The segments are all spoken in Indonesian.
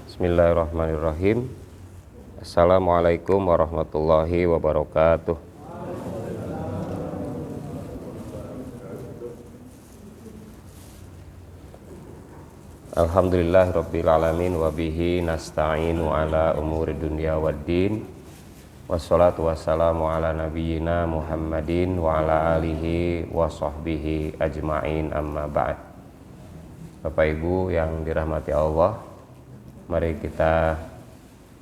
Bismillahirrahmanirrahim. Assalamualaikum warahmatullahi wabarakatuh. Alhamdulillahirabbil alamin wa bihi nasta'inu ala umuri dunya waddin. Wassalatu wassalamu ala nabiyyina Muhammadin wa ala alihi wa sahbihi ajma'in, amma ba'd. Bapak Ibu yang dirahmati Allah, mari kita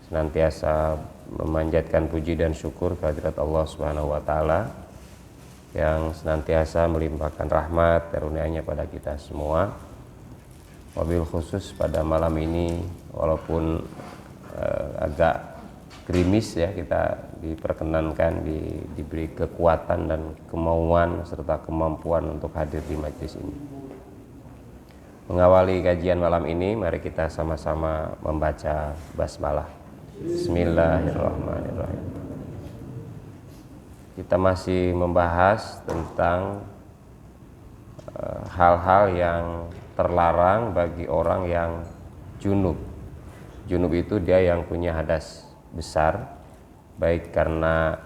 senantiasa memanjatkan puji dan syukur kehadirat Allah Subhanahu wa taala yang senantiasa melimpahkan rahmat karunia-Nya pada kita semua. Wabil khusus pada malam ini, walaupun agak gerimis ya, kita diperkenankan diberi kekuatan dan kemauan serta kemampuan untuk hadir di majelis ini. Mengawali kajian malam ini, mari kita sama-sama membaca basmalah. Bismillahirrahmanirrahim. Kita masih membahas tentang hal-hal yang terlarang bagi orang yang junub. Junub itu dia yang punya hadas besar, baik karena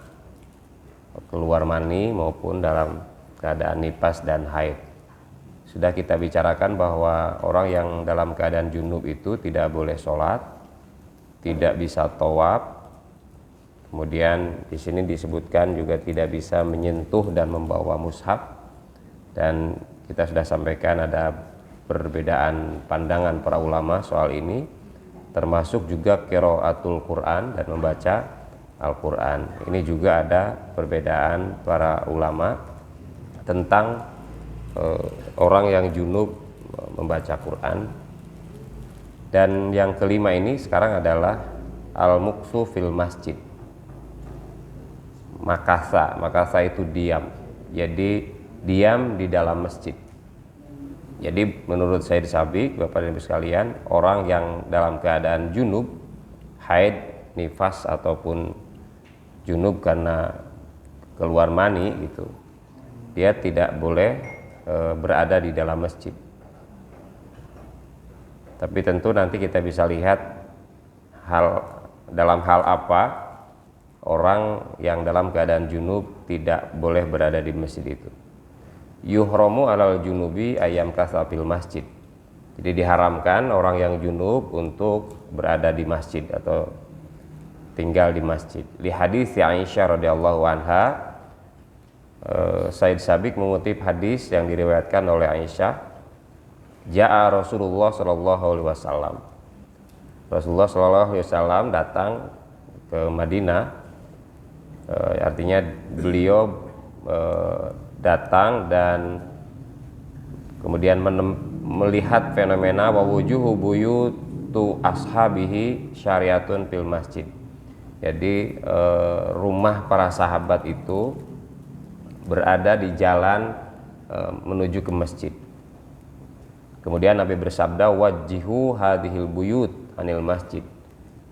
keluar mani maupun dalam keadaan nifas dan haid. Sudah kita bicarakan bahwa orang yang dalam keadaan junub itu tidak boleh sholat, tidak bisa tawaf. Kemudian di sini disebutkan juga tidak bisa menyentuh dan membawa mushaf. Dan kita sudah sampaikan ada perbedaan pandangan para ulama soal ini, termasuk juga qiraatul Quran dan membaca Al-Quran. Ini juga ada perbedaan para ulama tentang orang yang junub membaca Quran. Dan yang kelima ini sekarang adalah al-muqsu fil masjid. Makasa itu diam, jadi diam di dalam masjid. Jadi menurut Sayyid Sabiq, Bapak dan Ibu sekalian, orang yang dalam keadaan junub, haid, nifas ataupun junub karena keluar mani gitu, dia tidak boleh berada di dalam masjid. Tapi tentu nanti kita bisa lihat dalam hal apa orang yang dalam keadaan junub tidak boleh berada di masjid itu. Yuhramu alal junubi ayam kasafil masjid. Jadi diharamkan orang yang junub untuk berada di masjid atau tinggal di masjid. Li hadis Aisyah radhiyallahu anha, Sayyid Sabiq mengutip hadis yang diriwayatkan oleh Aisyah. Ja'a Rasulullah sallallahu alaihi wasallam. Rasulullah sallallahu alaihi wasallam datang ke Madinah. Artinya beliau datang dan kemudian melihat fenomena wa wujuhu buyutu ashabihi syariatun fil masjid. Jadi rumah para sahabat itu berada di jalan menuju ke masjid. Kemudian Nabi bersabda, wajjihu hadhil buyut anil masjid.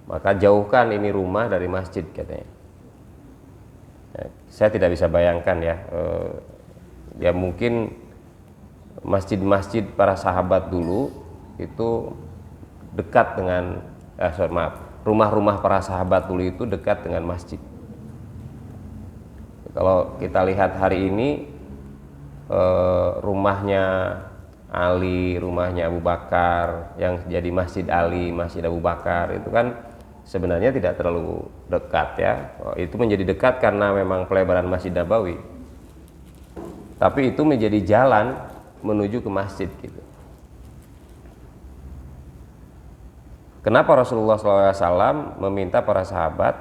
Maka jauhkan ini rumah dari masjid, katanya. Saya tidak bisa bayangkan ya mungkin masjid-masjid para sahabat dulu itu dekat dengan rumah-rumah para sahabat dulu itu dekat dengan masjid. Kalau kita lihat hari ini rumahnya Ali, rumahnya Abu Bakar yang jadi Masjid Ali, Masjid Abu Bakar itu kan sebenarnya tidak terlalu dekat ya. Itu menjadi dekat karena memang pelebaran Masjid Nabawi. Tapi itu menjadi jalan menuju ke masjid gitu. Kenapa Rasulullah SAW meminta para sahabat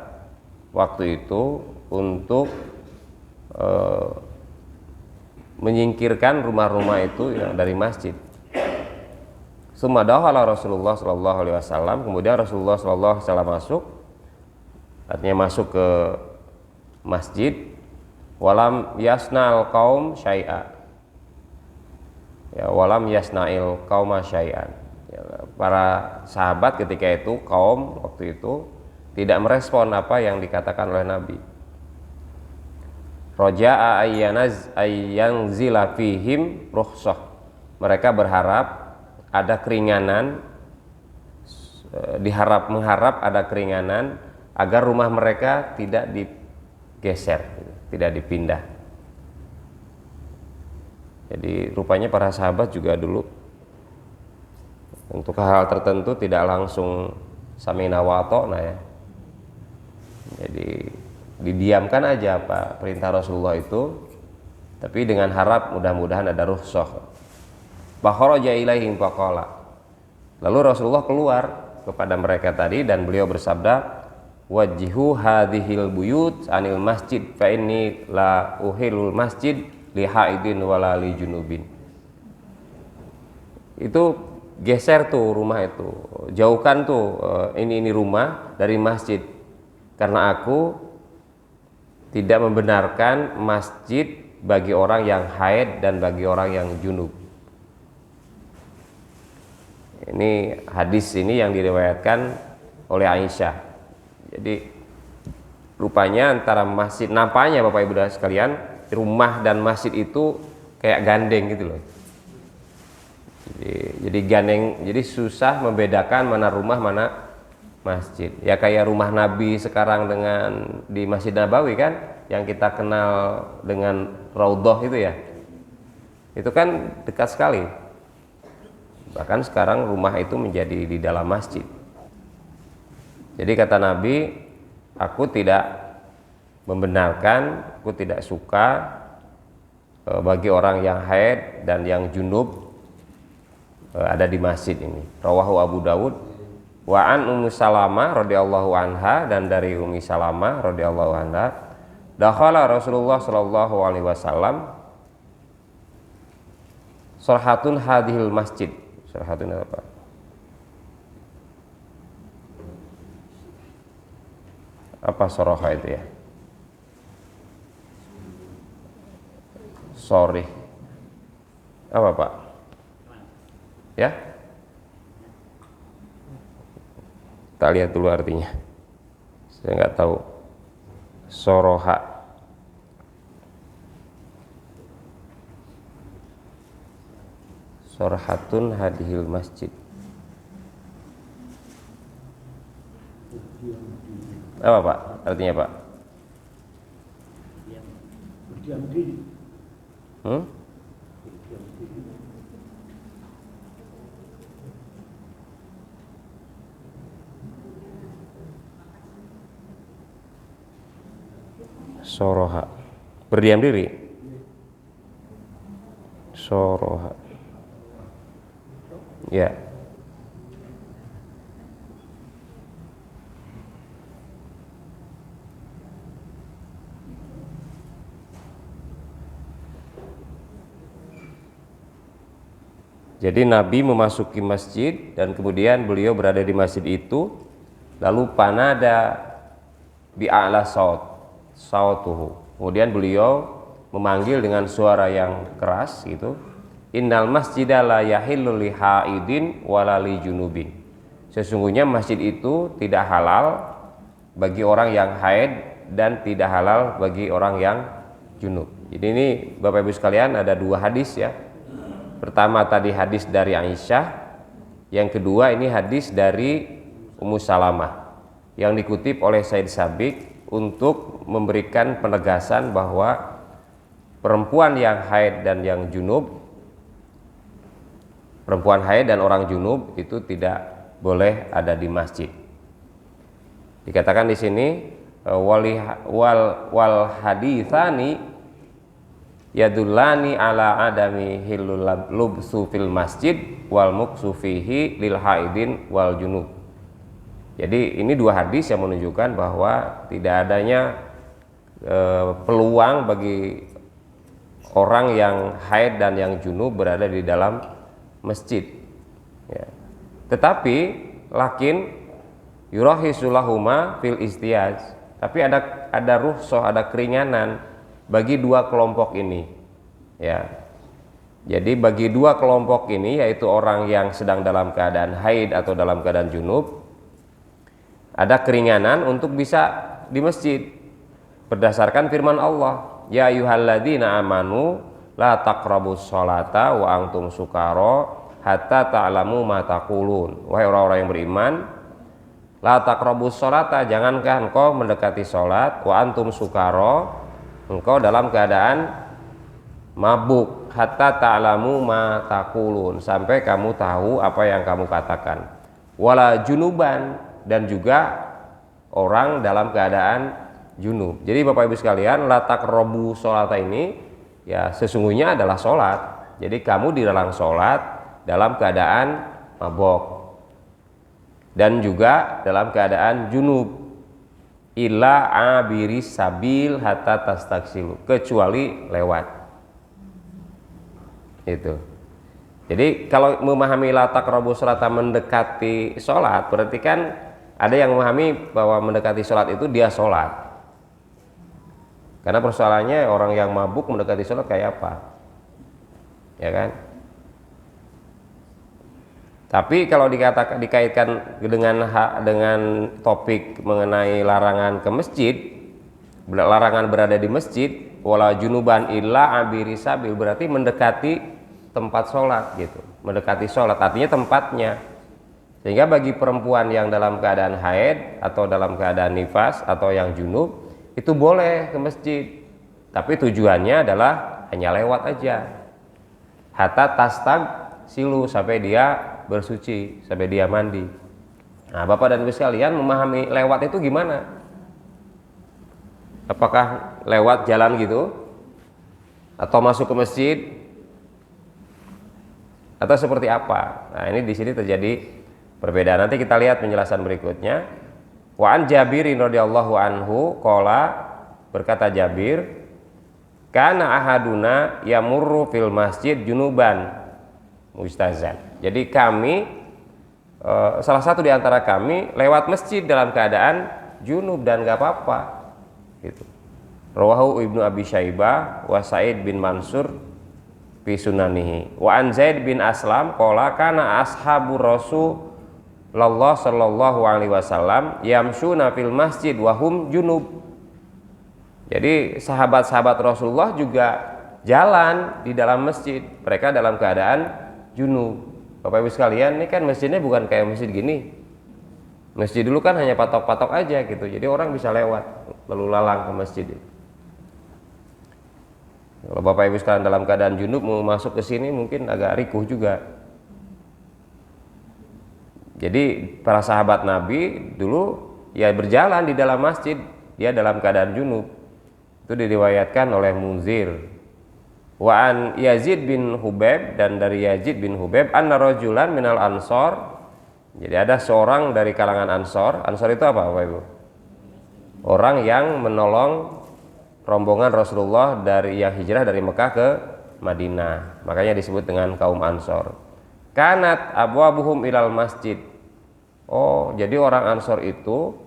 waktu itu untuk menyingkirkan rumah-rumah itu dari masjid? Summa dakhala Rasulullah sallallahu alaihi wasallam, kemudian Rasulullah sallallahu alaihi wasallam masuk, artinya masuk ke masjid. Walam yasna'al qaum syai'a. Ya, walam yasna'il qauma syai'an. Ya, para sahabat ketika itu, kaum waktu itu tidak merespon apa yang dikatakan oleh Nabi. Roja'a ayyanzila fihim rukhsah. Mereka berharap ada keringanan, mengharap ada keringanan agar rumah mereka tidak digeser, tidak dipindah. Jadi rupanya para sahabat juga dulu untuk hal tertentu tidak langsung samina wa ata'na ya. Jadi didiamkan aja apa perintah Rasulullah itu, tapi dengan harap mudah-mudahan ada rukhsah. Fakharaja ilaihim faqala. Lalu Rasulullah keluar kepada mereka tadi dan beliau bersabda, wajjihu hadhil buyut anil masjid fa inni la uhilul masjid li haidin wala li junubin. Itu geser tuh rumah itu, jauhkan tuh ini rumah dari masjid, karena aku tidak membenarkan masjid bagi orang yang haid dan bagi orang yang junub. Ini hadis ini yang diriwayatkan oleh Aisyah. Jadi rupanya antara masjid, nampaknya Bapak Ibu dan sekalian, rumah dan masjid itu kayak gandeng gitu loh. Jadi gandeng, jadi susah membedakan mana rumah mana masjid. Ya kayak rumah Nabi sekarang dengan di Masjid Nabawi kan, yang kita kenal dengan Raudhah itu ya. Itu kan dekat sekali. Bahkan sekarang rumah itu menjadi di dalam masjid. Jadi kata Nabi, aku tidak membenarkan, aku tidak suka bagi orang yang haid dan yang junub ada di masjid ini. Rawahu Abu Dawud. Wa an Ummu Salamah radhiyallahu anha, dan dari Ummi Salamah radhiyallahu anha, dakhala Rasulullah sallallahu alaihi wasallam sarhatun hadhil masjid. Sarhatun apa? Apa soroha itu ya? Sorry. Apa Pak? Ya? Kita lihat dulu artinya. Saya nggak tahu. Soroha. Sorhatun hadhil masjid. Apa Pak? Artinya Pak? Berdiam diri. Soroha, berdiam diri. Soroha, ya. Jadi Nabi memasuki masjid dan kemudian beliau berada di masjid itu, lalu panada bi'a'la sautuhu. Kemudian beliau memanggil dengan suara yang keras gitu, innal masjida la yahillu li haidin wala li junubin. Sesungguhnya masjid itu tidak halal bagi orang yang haid dan tidak halal bagi orang yang junub. Jadi ini Bapak Ibu sekalian ada dua hadis ya. Pertama tadi hadis dari Aisyah, yang kedua ini hadis dari Ummu Salamah yang dikutip oleh Said Sabiq untuk memberikan penegasan bahwa perempuan yang haid dan yang junub, perempuan haid dan orang junub itu tidak boleh ada di masjid. Dikatakan di sini wal haditsani yadullani ala adami hillul lubsu fil masjid wal muksu fihi lil haidin wal junub. Jadi ini dua hadis yang menunjukkan bahwa tidak adanya peluang bagi orang yang haid dan yang junub berada di dalam masjid ya. Tetapi lakin yurahisulahuma fil istiyaz, tapi ada rukhsah, ada keringanan bagi dua kelompok ini ya. Jadi bagi dua kelompok ini, yaitu orang yang sedang dalam keadaan haid atau dalam keadaan junub, ada keringanan untuk bisa di masjid berdasarkan firman Allah, ya ayyuhalladzina amanu la taqrabus sholata wa antum sukara hatta ta'lamu ma taqulun. Wahai orang-orang yang beriman, la taqrabus sholata, jangankah engkau mendekati sholat, wa antum sukara, engkau dalam keadaan mabuk, hatta ta'lamu ma taqulun, sampai kamu tahu apa yang kamu katakan. Wala junuban, dan juga orang dalam keadaan junub. Jadi Bapak Ibu sekalian, la taqrabu sholata ini ya sesungguhnya adalah sholat. Jadi kamu di dalam sholat dalam keadaan mabok dan juga dalam keadaan junub, illa abiris sabil hatta tastaksilu, kecuali lewat. Itu. Jadi kalau memahami la taqrabu sholata mendekati sholat, berarti kan ada yang memahami bahwa mendekati sholat itu dia sholat. Karena persoalannya orang yang mabuk mendekati sholat kayak apa, ya kan? Tapi kalau dikaitkan dengan topik mengenai larangan ke masjid, larangan berada di masjid, wala junuban illa abiri sabil, berarti mendekati tempat sholat gitu, mendekati sholat artinya tempatnya. Sehingga bagi perempuan yang dalam keadaan haid atau dalam keadaan nifas atau yang junub itu boleh ke masjid, tapi tujuannya adalah hanya lewat aja, hatta tastag silu, sampai dia bersuci, sampai dia mandi. Nah, Bapak dan Ibu sekalian, memahami lewat itu gimana? Apakah lewat jalan gitu, atau masuk ke masjid, atau seperti apa? Nah, ini di sini terjadi perbedaan. Nanti kita lihat penjelasan berikutnya. Wa an Jabirin radhiyallahu anhu qala, berkata Jabir, kana ahaduna yamurru fil masjid junuban mustazan. Jadi kami salah satu di antara kami lewat masjid dalam keadaan junub dan gak apa-apa gitu. Rawahu Ibnu Abi Syaibah wa Sa'id bin Mansur fi sunanihi. Wa an Zaid bin Aslam qala kana ashabu Rasul Allah sallallahu alaihi wasallam yamshuna fil masjid wa hum junub. Jadi sahabat-sahabat Rasulullah juga jalan di dalam masjid, mereka dalam keadaan junub. Bapak Ibu sekalian, ini kan masjidnya bukan kayak masjid gini. Masjid dulu kan hanya patok-patok aja gitu. Jadi orang bisa lewat lalu lalang ke masjid. Kalau Bapak Ibu sekalian dalam keadaan junub mau masuk ke sini mungkin agak rikuh juga. Jadi para sahabat Nabi dulu ya berjalan di dalam masjid, dia dalam keadaan junub. Itu diriwayatkan oleh Munzir. Wa an Yazid bin Hubeb, dan dari Yazid bin Hubeb, anna rajulan minal ansor. Jadi ada seorang dari kalangan Ansor. Ansor itu apa Bapak Ibu? Orang yang menolong rombongan Rasulullah dari yang hijrah dari Mekah ke Madinah. Makanya disebut dengan kaum Ansor. Kanat abwabuhum ilal masjid. Oh, jadi orang Ansor itu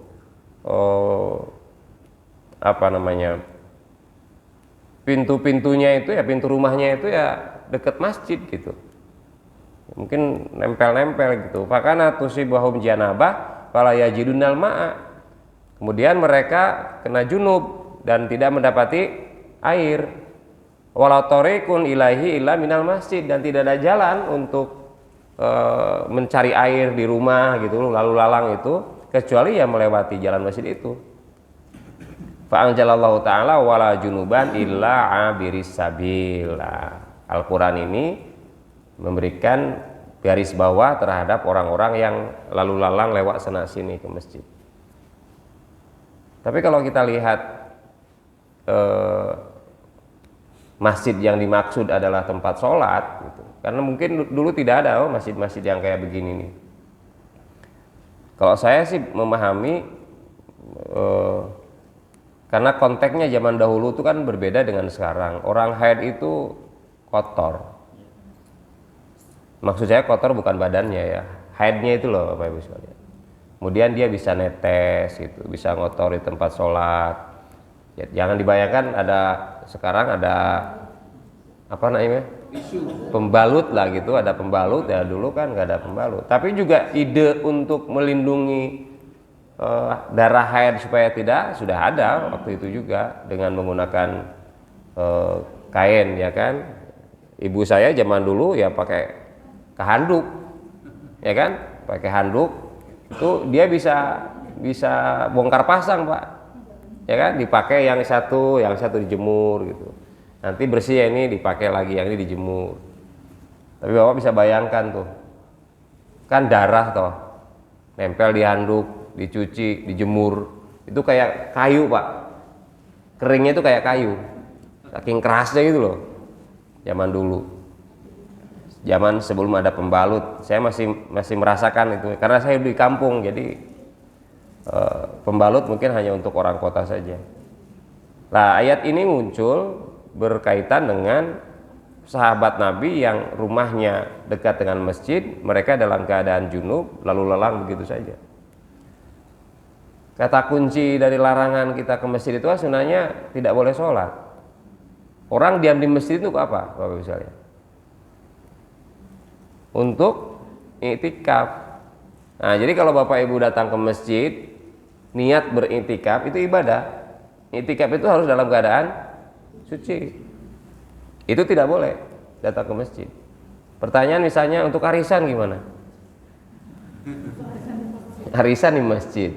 pintu-pintunya itu ya, pintu rumahnya itu ya dekat masjid gitu. Mungkin nempel-nempel gitu. Fakana tusibahum janabah fala yajidunal ma'a. Kemudian mereka kena junub dan tidak mendapati air. Wala tariqun ilaihi illa minal masjid, dan tidak ada jalan untuk mencari air di rumah gitu lalu lalang itu kecuali ya melewati jalan masjid itu. Fa anzalallahu ta'ala wala junuban illa abiris sabil. Al-Qur'an ini memberikan garis bawah terhadap orang-orang yang lalu lalang lewat sana sini ke masjid. Tapi kalau kita lihat masjid yang dimaksud adalah tempat sholat gitu. Karena mungkin dulu tidak ada masjid-masjid yang kayak begini nih. Kalau saya sih memahami karena konteksnya zaman dahulu itu kan berbeda dengan sekarang. Orang haid itu kotor. Maksud saya kotor bukan badannya ya, haidnya itu loh Bapak Ibu sekalian. Kemudian dia bisa netes gitu, bisa ngotori tempat sholat. Ya, jangan dibayangkan sekarang ada apa namanya, pembalut lah gitu, ada pembalut ya, dulu kan nggak ada pembalut. Tapi juga ide untuk melindungi darah haid supaya tidak, sudah ada waktu itu juga dengan menggunakan kain ya kan. Ibu saya zaman dulu ya pakai ke handuk, ya kan? Pakai handuk itu dia bisa bongkar pasang, Pak, ya kan? Dipakai yang satu dijemur gitu. Nanti bersih ya, ini dipakai lagi, yang ini dijemur. Tapi Bapak bisa bayangkan tuh, kan darah toh, nempel di handuk, dicuci, dijemur, itu kayak kayu, Pak. Keringnya itu kayak kayu, saking kerasnya gitu loh. Zaman dulu, zaman sebelum ada pembalut, saya masih merasakan itu, karena saya di kampung, jadi pembalut mungkin hanya untuk orang kota saja. Nah, ayat ini muncul berkaitan dengan sahabat Nabi yang rumahnya dekat dengan masjid, mereka dalam keadaan junub lalu lalang begitu saja. Kata kunci dari larangan kita ke masjid itu sebenarnya tidak boleh sholat. Orang diam di masjid itu apa, Bapak bisa lihat? Untuk iktikaf. Nah, jadi kalau Bapak Ibu datang ke masjid niat beriktikaf itu ibadah. Iktikaf itu harus dalam keadaan suci. Itu tidak boleh datang ke masjid. Pertanyaan misalnya untuk arisan gimana? Arisan di masjid.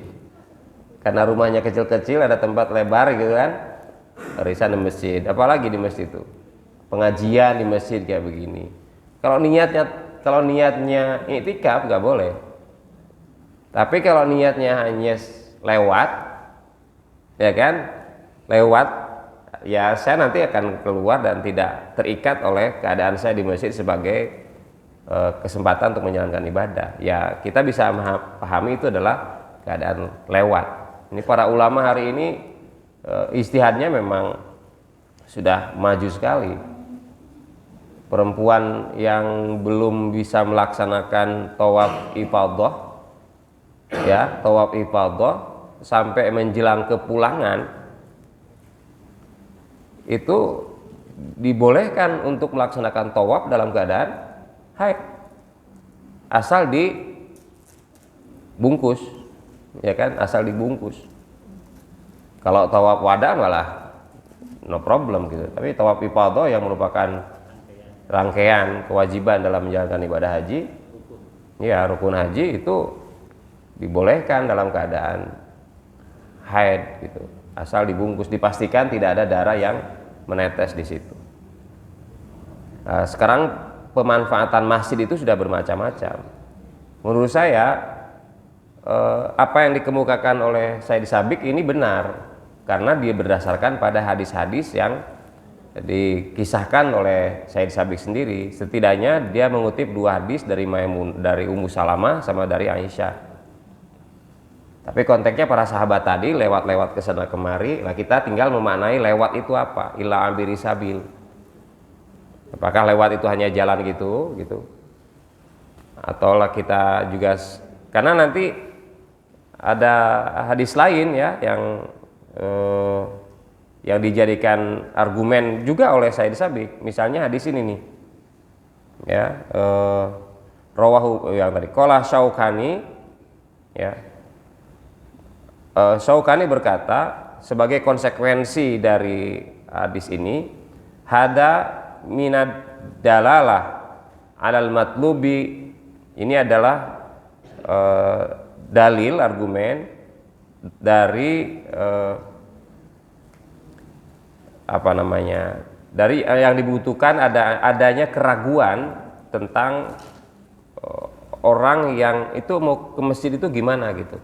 Karena rumahnya kecil-kecil, ada tempat lebar gitu kan. Arisan di masjid, apalagi di masjid itu. Pengajian di masjid kayak begini. Kalau niatnya iktikaf nggak boleh. Tapi kalau niatnya hanya lewat, ya kan? Lewat, ya saya nanti akan keluar dan tidak terikat oleh keadaan saya di masjid sebagai kesempatan untuk menjalankan ibadah. Ya kita bisa pahami itu adalah keadaan lewat. Ini para ulama hari ini ijtihadnya memang sudah maju sekali. Perempuan yang belum bisa melaksanakan tawaf ifadah, ya tawaf ifadah sampai menjelang kepulangan itu dibolehkan untuk melaksanakan tawaf dalam keadaan haid, asal dibungkus, ya kan, asal dibungkus. Kalau tawaf wada malah no problem gitu. Tapi tawaf ifadah yang merupakan rangkaian kewajiban dalam menjalankan ibadah haji, ya rukun haji itu dibolehkan dalam keadaan haid gitu, asal dibungkus, dipastikan tidak ada darah yang menetes di situ. Nah, sekarang pemanfaatan masjid itu sudah bermacam-macam. Menurut saya apa yang dikemukakan oleh Said Sabiq ini benar, karena dia berdasarkan pada hadis-hadis yang dikisahkan oleh Said Sabiq sendiri. Setidaknya dia mengutip 2 hadis dari Ummu Salamah sama dari Aisyah. Tapi konteksnya para sahabat tadi lewat-lewat ke sana kemari, lah kita tinggal memaknai lewat itu apa? Ila abiri sabil. Apakah lewat itu hanya jalan gitu? Atau lah kita juga, karena nanti ada hadis lain ya yang dijadikan argumen juga oleh Said Sabiq. Misalnya hadis ini nih, ya rawahu yang tadi qala Syaukani, ya. Syaukani berkata sebagai konsekuensi dari hadis ini, hada minad dalalah alal matlubi, ini adalah dalil argumen dari dari yang dibutuhkan adanya keraguan tentang orang yang itu mau ke masjid itu gimana gitu.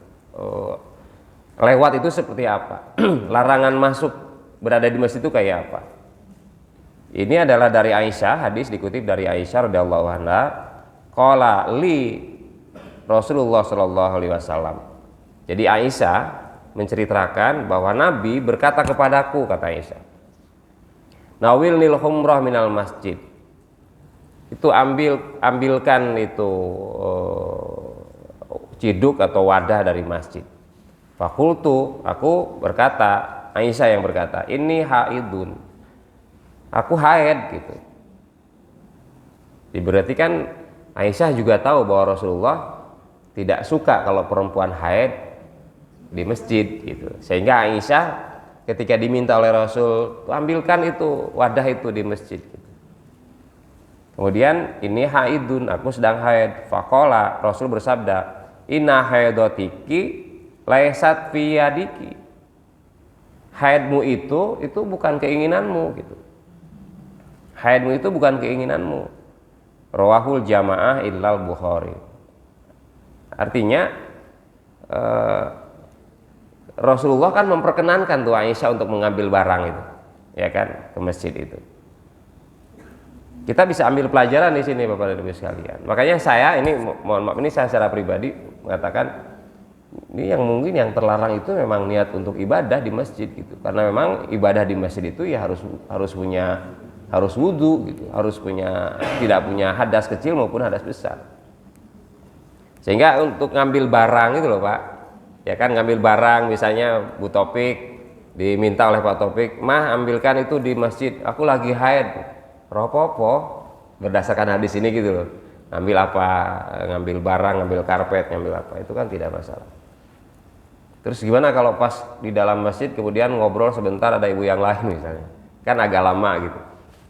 Lewat itu seperti apa? Larangan masuk berada di masjid itu kayak apa? Ini adalah dari Aisyah, hadis dikutip dari Aisyah radhiyallahu anha, qala li Rasulullah sallallahu alaihi wasallam. Jadi Aisyah menceritakan bahwa Nabi berkata kepadaku, kata Aisyah, nawilnil humrah minal masjid. Itu ambilkan itu ciduk atau wadah dari masjid. Fakultu, aku berkata, Aisyah yang berkata, ini haidun, aku haid gitu. Berarti kan Aisyah juga tahu bahwa Rasulullah tidak suka kalau perempuan haid di masjid gitu. Sehingga Aisyah ketika diminta oleh Rasul, ambilkan itu wadah itu di masjid gitu. Kemudian ini haidun, aku sedang haid. Faqala, Rasul bersabda, inna haidotiki laisat fi yadiki. Haidmu itu bukan keinginanmu gitu. Haidmu itu bukan keinginanmu. Rawahul jamaah illal Bukhari. Artinya Rasulullah kan memperkenankan tuh Aisyah untuk mengambil barang itu, ya kan, ke masjid itu. Kita bisa ambil pelajaran di sini Bapak dan Ibu sekalian. Makanya saya ini, mohon maaf, ini saya secara pribadi mengatakan ini yang mungkin yang terlarang itu memang niat untuk ibadah di masjid gitu. Karena memang ibadah di masjid itu ya harus wudu gitu, tidak punya hadas kecil maupun hadas besar. Sehingga untuk ngambil barang itu loh Pak, ya kan, ngambil barang misalnya Bu Topik diminta oleh Pak Topik, mah ambilkan itu di masjid, aku lagi haid. Ropopo berdasarkan hadis ini gitu loh. Ngambil apa, ngambil barang, ngambil karpet, ngambil apa, itu kan tidak masalah. Terus gimana kalau pas di dalam masjid kemudian ngobrol sebentar ada ibu yang lain misalnya, kan agak lama gitu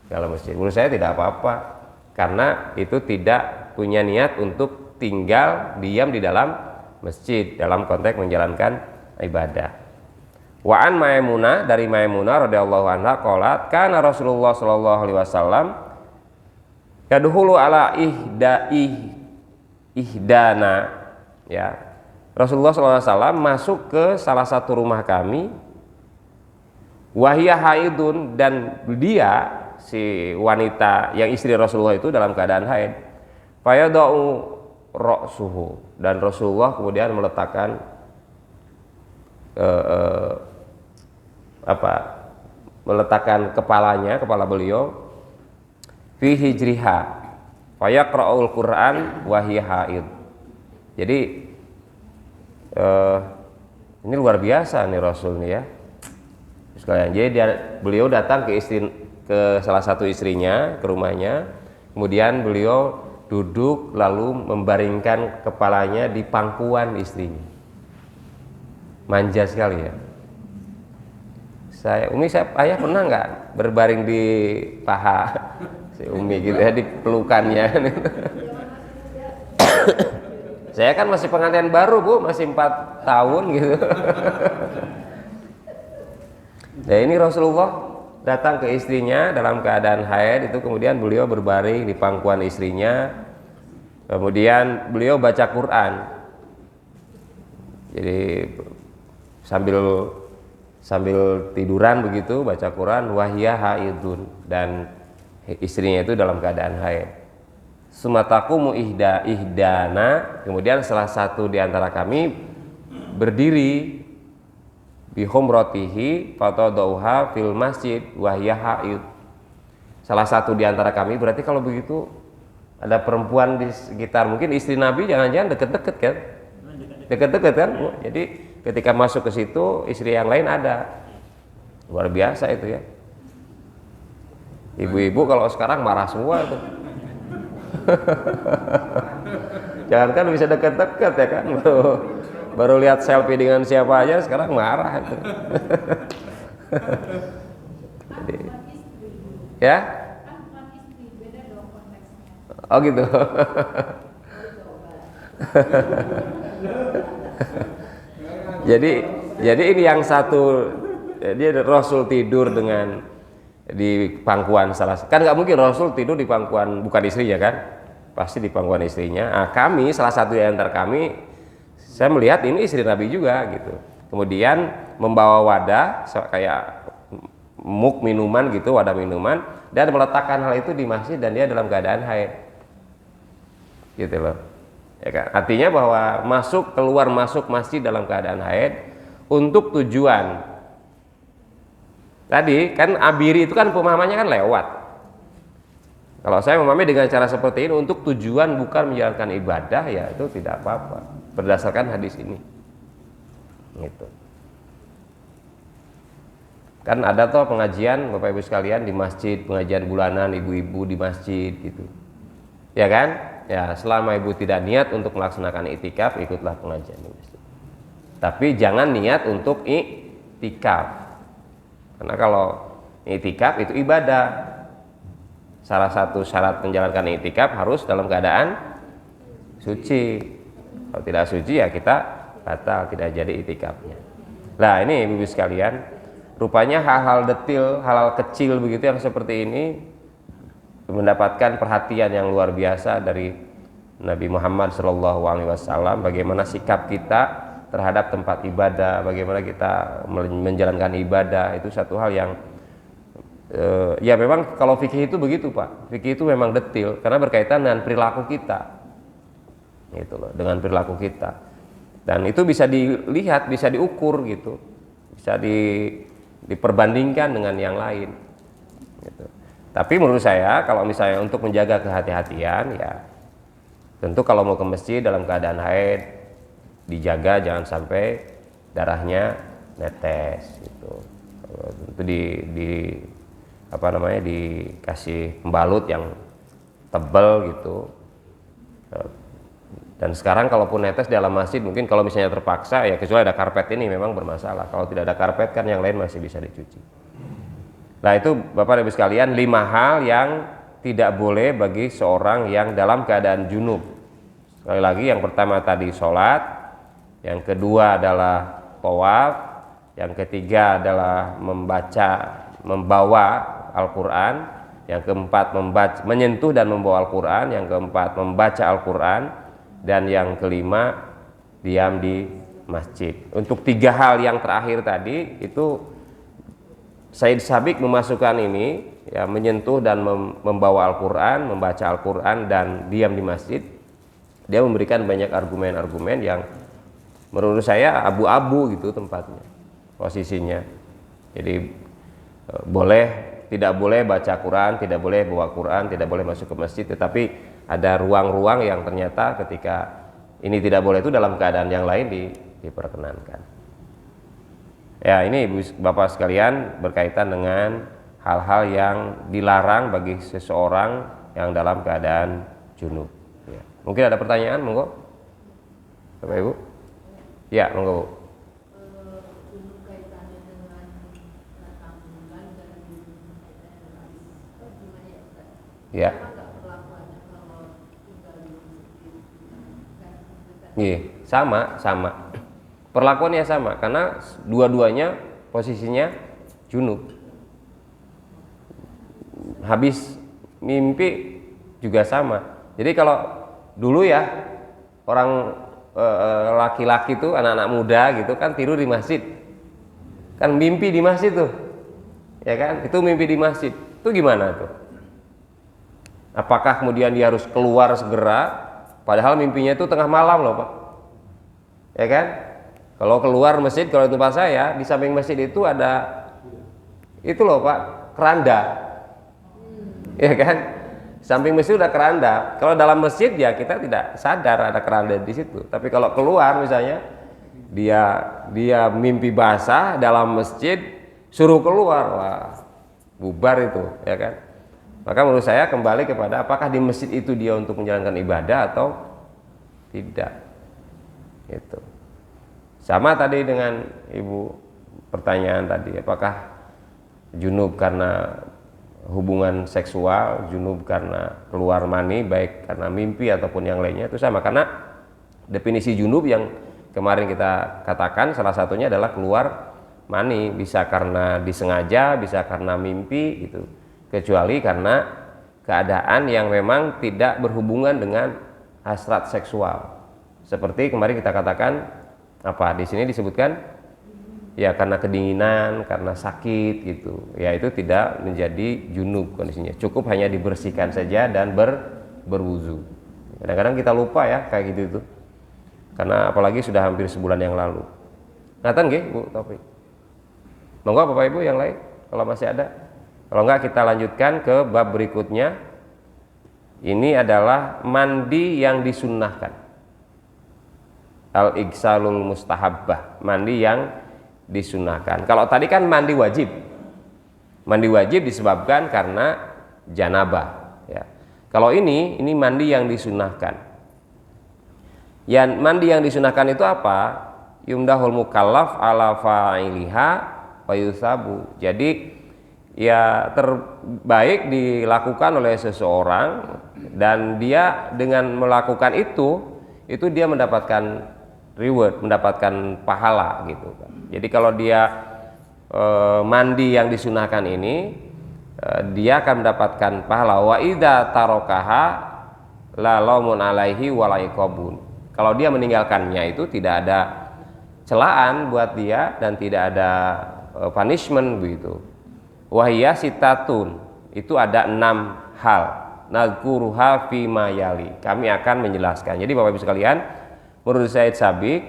dalam masjid. Menurut saya tidak apa-apa, karena itu tidak punya niat untuk tinggal diam di dalam masjid dalam konteks menjalankan ibadah. Wa an Maimunah, dari Maimunah radhiyallahu anha qalat kana Rasulullah sallallahu alaihi wasallam yadkhulu ala ihdana, ya. Rasulullah sallallahu alaihi wasallam masuk ke salah satu rumah kami, wahiyah haidun, dan dia si wanita yang istri Rasulullah itu dalam keadaan haid. Fayadau ra'suhu, dan Rasulullah kemudian meletakkan meletakkan kepala beliau fi hijriha fayaqra'ul Qur'an wa hiya haid. Jadi ini luar biasa nih Rasul nih ya sekalian. Jadi beliau datang ke salah satu istrinya, ke rumahnya, kemudian beliau duduk lalu membaringkan kepalanya di pangkuan istrinya. Manja sekali ya. Ayah pernah nggak berbaring di paha si Umi gitu ya, di pelukannya. Saya kan masih pengantin baru Bu, masih 4 tahun gitu. Nah ini Rasulullah datang ke istrinya dalam keadaan haid itu, kemudian beliau berbaring di pangkuan istrinya, kemudian beliau baca Quran. Jadi sambil tiduran begitu baca Quran, wahiyah haidun, dan istrinya itu dalam keadaan haid. Sumataqumu ihdana, kemudian salah satu di antara kami berdiri bihumratihi fatadauha fil masjid wahiyah haid. Salah satu di antara kami, berarti kalau begitu ada perempuan di sekitar, mungkin istri Nabi jangan-jangan deket-deket kan? Deket-deket kan? Jadi ketika masuk ke situ istri yang lain ada. Luar biasa itu ya. Ibu-ibu kalau sekarang marah semua itu. Jangan kan bisa deket-deket ya kan, baru lihat selfie dengan siapa aja sekarang marah itu. Jadi, ya? Oh gitu. Jadi ini yang satu, dia Rasul tidur di pangkuan kan nggak mungkin Rasul tidur di pangkuan bukan istrinya kan, pasti di pangkuan istrinya. Nah, kami salah satu di antara kami, saya melihat ini istri Nabi juga gitu, kemudian membawa wadah kayak muk minuman gitu, wadah minuman, dan meletakkan hal itu di masjid, dan dia dalam keadaan haid gitu loh ya kan. Artinya bahwa keluar masuk masjid dalam keadaan haid untuk tujuan tadi kan, abiri itu kan pemahamannya kan lewat. Kalau saya memahami dengan cara seperti ini untuk tujuan bukan menjalankan ibadah, ya itu tidak apa-apa berdasarkan hadis ini. Gitu. Kan ada toh pengajian Bapak Ibu sekalian di masjid, pengajian bulanan ibu-ibu di masjid gitu. Ya kan? Ya, selama ibu tidak niat untuk melaksanakan iktikaf, ikutlah pengajian di masjid. Tapi jangan niat untuk iktikaf. Karena kalau iktikaf itu ibadah. salah satu syarat menjalankan i'tikaf harus dalam keadaan suci. Kalau tidak suci ya kita batal, tidak jadi i'tikafnya. Nah ini ibu-ibu sekalian, rupanya hal-hal detil, hal-hal kecil begitu yang seperti ini mendapatkan perhatian yang luar biasa dari Nabi Muhammad SAW. Bagaimana sikap kita terhadap tempat ibadah, bagaimana kita menjalankan ibadah, itu satu hal yang ya memang kalau fikih itu begitu Pak. Fikih itu memang detil karena berkaitan dengan perilaku kita, gitu loh, dengan perilaku kita. Dan itu bisa dilihat, bisa diukur gitu, bisa diperbandingkan dengan yang lain gitu. Tapi menurut saya kalau misalnya untuk menjaga kehati-hatian ya tentu kalau mau ke masjid dalam keadaan haid dijaga jangan sampai darahnya netes gitu. Tentu dikasih pembalut yang tebal gitu. Dan sekarang kalaupun netes di dalam masjid mungkin kalau misalnya terpaksa ya, kecuali ada karpet ini memang bermasalah. Kalau tidak ada karpet kan yang lain masih bisa dicuci. Nah itu Bapak Ibu sekalian 5 hal yang tidak boleh bagi seorang yang dalam keadaan junub. Sekali lagi, yang pertama tadi sholat, yang kedua adalah tawaf, yang ketiga adalah membawa Al-Quran, yang keempat menyentuh dan membawa Al-Quran, yang keempat membaca Al-Quran, dan yang kelima diam di masjid. Untuk 3 hal yang terakhir tadi itu Said Sabiq memasukkan ini ya, menyentuh dan membawa Al-Quran, membaca Al-Quran dan diam di masjid. Dia memberikan banyak argumen-argumen yang menurut saya abu-abu gitu tempatnya, posisinya. Jadi tidak boleh baca Quran, tidak boleh bawa Quran, tidak boleh masuk ke masjid, tetapi ada ruang-ruang yang ternyata ketika ini tidak boleh itu dalam keadaan yang lain diperkenankan. Ya ini Bapak sekalian berkaitan dengan hal-hal yang dilarang bagi seseorang yang dalam keadaan junub. Ya. Mungkin ada pertanyaan, monggo Bapak Ibu. Ya monggo Bu. Ya. Iya, sama. Perlakuannya sama karena dua-duanya posisinya junub. Habis mimpi juga sama. Jadi kalau dulu ya orang laki-laki tuh, anak-anak muda gitu kan tidur di masjid. Kan mimpi di masjid tuh. Ya kan? Itu mimpi di masjid. Itu gimana tuh? Apakah kemudian dia harus keluar segera padahal mimpinya itu tengah malam loh Pak? Ya kan? Kalau keluar masjid, kalau di tempat saya di samping masjid itu ada itu loh Pak, keranda. Ya kan? Samping masjid udah keranda. Kalau dalam masjid ya kita tidak sadar ada keranda di situ. Tapi kalau keluar misalnya dia mimpi basah dalam masjid, suruh keluar, wah bubar itu, ya kan? Maka menurut saya kembali kepada apakah di masjid itu dia untuk menjalankan ibadah atau tidak. Gitu. Sama tadi dengan Ibu pertanyaan tadi, apakah junub karena hubungan seksual, junub karena keluar mani, baik karena mimpi ataupun yang lainnya, itu sama. Karena definisi junub yang kemarin kita katakan salah satunya adalah keluar mani, bisa karena disengaja, bisa karena mimpi gitu. Kecuali karena keadaan yang memang tidak berhubungan dengan hasrat seksual. Seperti kemarin kita katakan apa di sini disebutkan ya karena kedinginan, karena sakit gitu. Ya itu tidak menjadi junub kondisinya. Cukup hanya dibersihkan saja dan berwudu. Kadang-kadang kita lupa ya kayak gitu itu. Karena apalagi sudah hampir sebulan yang lalu. Ngatan nggih Bu Taufik? Monggo Bapak Ibu yang lain kalau masih ada. Kalau enggak kita lanjutkan ke bab berikutnya. Ini adalah mandi yang disunnahkan. Al-igsalul mustahabbah, mandi yang disunnahkan. Kalau tadi kan mandi wajib. Mandi wajib disebabkan karena janabah ya. Kalau ini mandi yang disunnahkan. Yang mandi yang disunnahkan itu apa? Yumdahul mukallaf ala fa'iliha wa yusabu. Jadi ya terbaik dilakukan oleh seseorang, dan dia dengan melakukan itu dia mendapatkan reward, mendapatkan pahala gitu kan. Jadi kalau dia mandi yang disunahkan ini, dia akan mendapatkan pahala. Wa idza tarokaha la laumun alaihi wala iqabun. Kalau dia meninggalkannya itu tidak ada celaan buat dia dan tidak ada punishment begitu. Wahiyya sitatun, itu ada 6 hal. Nadkuruha fi mayali. Kami akan menjelaskan. Jadi Bapak Ibu sekalian, menurut Said Sabiq,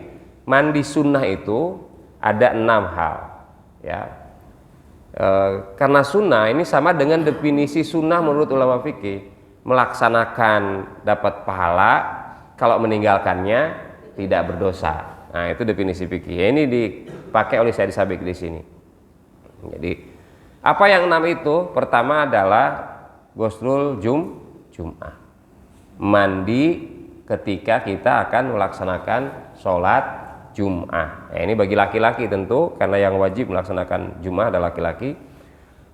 mandi sunnah itu ada 6 hal. Ya, karena sunnah ini sama dengan definisi sunnah menurut ulama fikih, melaksanakan dapat pahala, kalau meninggalkannya tidak berdosa. Nah, itu definisi fikih. Ini dipakai oleh Said Sabiq di sini. Jadi, apa yang 6 itu? Pertama adalah ghuslul Jum'ah. Mandi ketika kita akan melaksanakan sholat Jum'ah. Nah, ini bagi laki-laki tentu, karena yang wajib melaksanakan Jum'ah adalah laki-laki.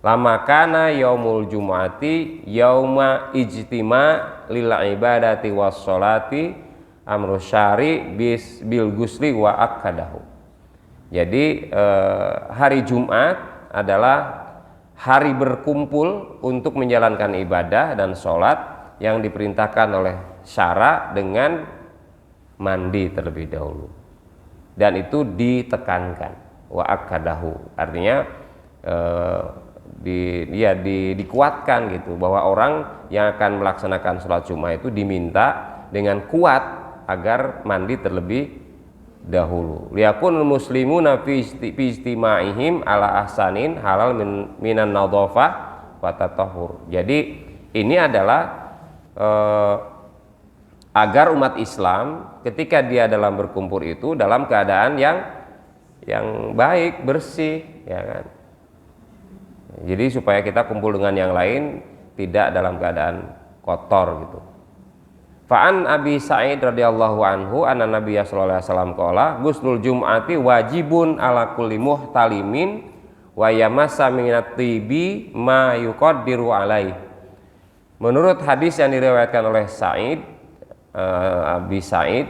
Lama kana yaumul Jum'ati yauma ijtima lil ibadati was sholati amru syari bil gusli wa akadahu. Jadi hari Jumat adalah hari berkumpul untuk menjalankan ibadah dan sholat yang diperintahkan oleh syara dengan mandi terlebih dahulu, dan itu ditekankan wa akadahu, artinya dikuatkan gitu, bahwa orang yang akan melaksanakan sholat Jumat itu diminta dengan kuat agar mandi terlebih dahulu. Liyakun muslimuna fi istima'ihim ala ahsanin halal minan nadhafah wa tatahhur. Jadi ini adalah agar umat Islam ketika dia dalam berkumpul itu dalam keadaan yang baik, bersih, ya kan. Jadi supaya kita kumpul dengan yang lain tidak dalam keadaan kotor gitu. Fa'an Abi Sa'id radhiyallahu anhu anna Nabiyya sallallahu alaihi wasallam qala ghuslul jum'ati wajibun ala kulli muhtalimin wa yamassa minat tibi ma yuqaddiru alaihi. Menurut hadis yang diriwayatkan oleh Abi Sa'id,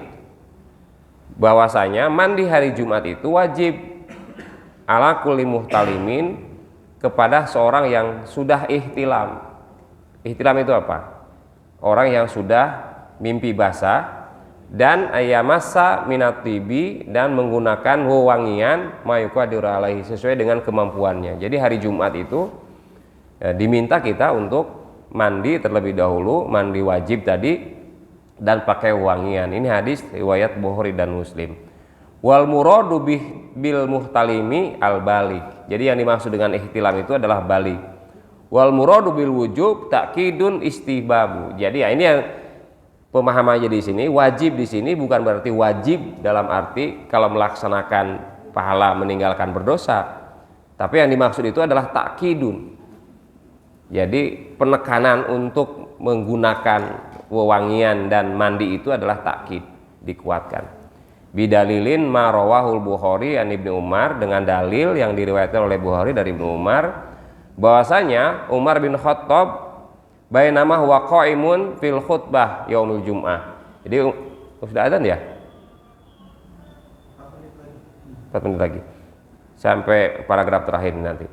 bahwasanya mandi hari Jumat itu wajib ala kulli muhtalimin, kepada seorang yang sudah ihtilam. Ihtilam itu apa? Orang yang sudah mimpi basah, dan ayamasa minat tibi, dan menggunakan wewangian mayuqadiru alaihi, sesuai dengan kemampuannya. Jadi hari Jumat itu diminta kita untuk mandi terlebih dahulu, mandi wajib tadi, dan pakai wewangian. Ini hadis riwayat Bukhari dan Muslim. Wal muradu bil muhtalimi al balik. Jadi yang dimaksud dengan ihtilam itu adalah balik. Wal muradu bil wujub takkidun istihbabu. Jadi ya ini yang pemahamannya di sini, wajib di sini bukan berarti wajib dalam arti kalau melaksanakan pahala meninggalkan berdosa, tapi yang dimaksud itu adalah takkidun. Jadi penekanan untuk menggunakan wewangian dan mandi itu adalah takkid, dikuatkan. Bidalilin ma rawahul Bukhari an Ibnu Umar, dengan dalil yang diriwayatkan oleh Bukhari dari Ibnu Umar, bahwasanya Umar bin Khattab bainama huwa qaimun fil khutbah yaumil jum'ah. Jadi sudah adzan ya? 4 menit lagi. Sampai paragraf terakhir nanti.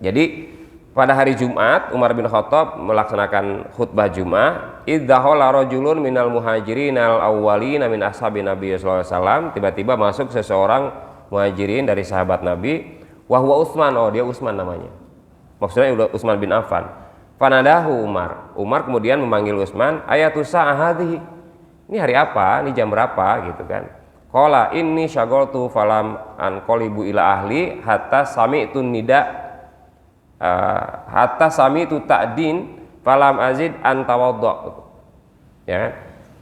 Jadi pada hari Jumat Umar bin Khattab melaksanakan khutbah Jumat, idzahala rajulun minal muhajirin al awwalina min ashabin Nabi sallallahu alaihi wasallam, tiba-tiba masuk seseorang muhajirin dari sahabat Nabi, wa huwa Utsman, oh dia Utsman namanya. Maksudnya udah Utsman bin Affan. Fanadahu Umar kemudian memanggil Utsman, ayatus sa'ahadhi, ini hari apa, ini jam berapa gitu kan. Qala inni syaghaltu falam anqalibu ila ahli hatta sami'tu nida hatta sami'tu ta'din falam azid an tawaddu. Ya.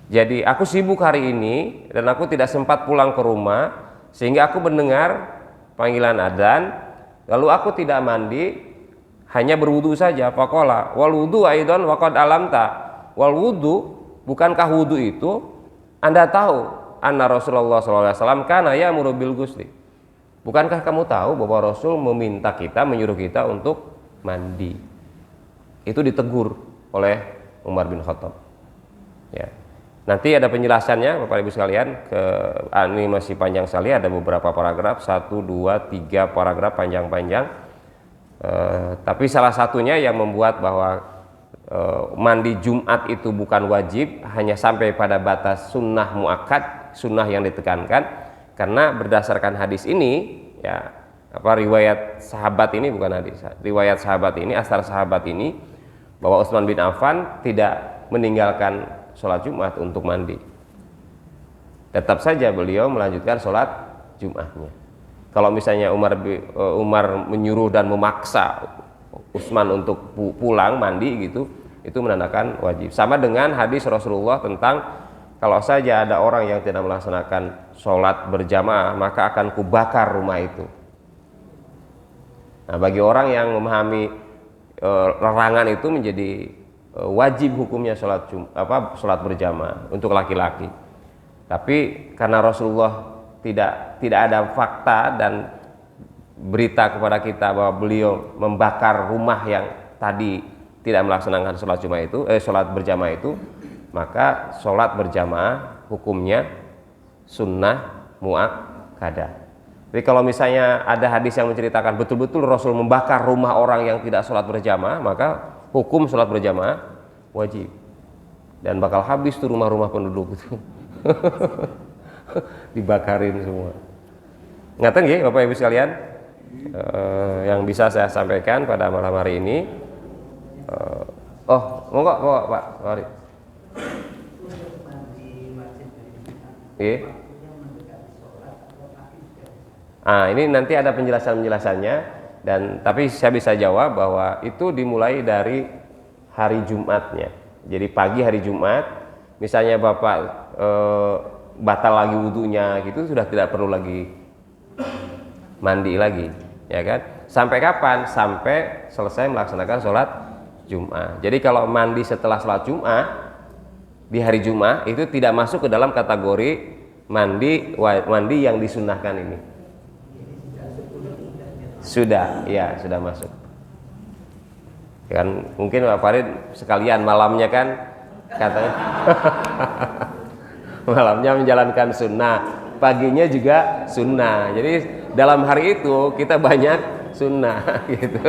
Jadi aku sibuk hari ini dan aku tidak sempat pulang ke rumah sehingga aku mendengar panggilan adzan, lalu aku tidak mandi, hanya berwudu saja. Faqala wal wudu aidan waqad alamta. Wal wudu, bukankah wudu itu Anda tahu anna Rasulullah sallallahu alaihi wasallam kana ya'muru bil ghusli. Bukankah kamu tahu bahwa Rasul meminta kita, menyuruh kita untuk mandi. Itu ditegur oleh Umar bin Khattab. Ya. Nanti ada penjelasannya Bapak Ibu sekalian, ini masih panjang sekali, ada beberapa paragraf, 1, 2, 3 paragraf panjang-panjang. Tapi salah satunya yang membuat bahwa mandi Jumat itu bukan wajib, hanya sampai pada batas sunnah muakkad, sunnah yang ditekankan, karena berdasarkan hadis ini, ya, riwayat sahabat ini, bukan hadis, riwayat sahabat ini, asar sahabat ini, bahwa Utsman bin Affan tidak meninggalkan sholat Jumat untuk mandi. Tetap saja beliau melanjutkan sholat Jumatnya. Kalau misalnya Umar menyuruh dan memaksa Utsman untuk pulang mandi gitu, itu menandakan wajib. Sama dengan hadis Rasulullah tentang kalau saja ada orang yang tidak melaksanakan sholat berjamaah, maka akan kubakar rumah itu. Nah, bagi orang yang memahami larangan itu menjadi wajib hukumnya sholat berjamaah untuk laki-laki. Tapi karena Rasulullah tidak ada fakta dan berita kepada kita bahwa beliau membakar rumah yang tadi tidak melaksanakan sholat berjamaah itu, maka sholat berjamaah hukumnya sunnah muakkadah. Tapi kalau misalnya ada hadis yang menceritakan betul-betul Rasul membakar rumah orang yang tidak sholat berjamaah, maka hukum sholat berjamaah wajib, dan bakal habis tuh rumah-rumah penduduk itu. Dibakarin semua. Ngaten nggih Bapak Ibu sekalian, yang bisa saya sampaikan pada malam hari ini. Monggo Pak, mari. Ini nanti ada penjelasannya, dan tapi saya bisa jawab bahwa itu dimulai dari hari Jumatnya. Jadi pagi hari Jumat, misalnya Bapak batal lagi wudunya gitu, sudah tidak perlu lagi mandi lagi, ya kan? Sampai kapan? Sampai selesai melaksanakan sholat Jumat. Jadi kalau mandi setelah sholat Jumat di hari Jumat itu tidak masuk ke dalam kategori mandi yang disunnahkan ini. Sudah masuk. Kan mungkin Pak Farid sekalian malamnya kan katanya malamnya menjalankan sunnah, paginya juga sunnah. Jadi dalam hari itu kita banyak sunnah gitu.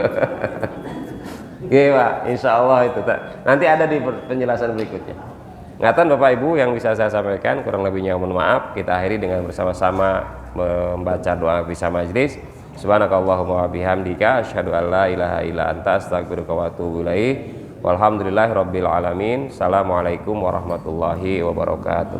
Oke Pak, insya Allah itu nanti ada di penjelasan berikutnya. Ngatan Bapak Ibu yang bisa saya sampaikan, kurang lebihnya mohon maaf. Kita akhiri dengan bersama-sama membaca doa bisa majlis. Subhanakallahumma wa bihamdika asyhadu an la ilaha illa anta astaghfiruka wa atubu ilaik. Walhamdulillahirabbil alamin. Assalamualaikum warahmatullahi wabarakatuh.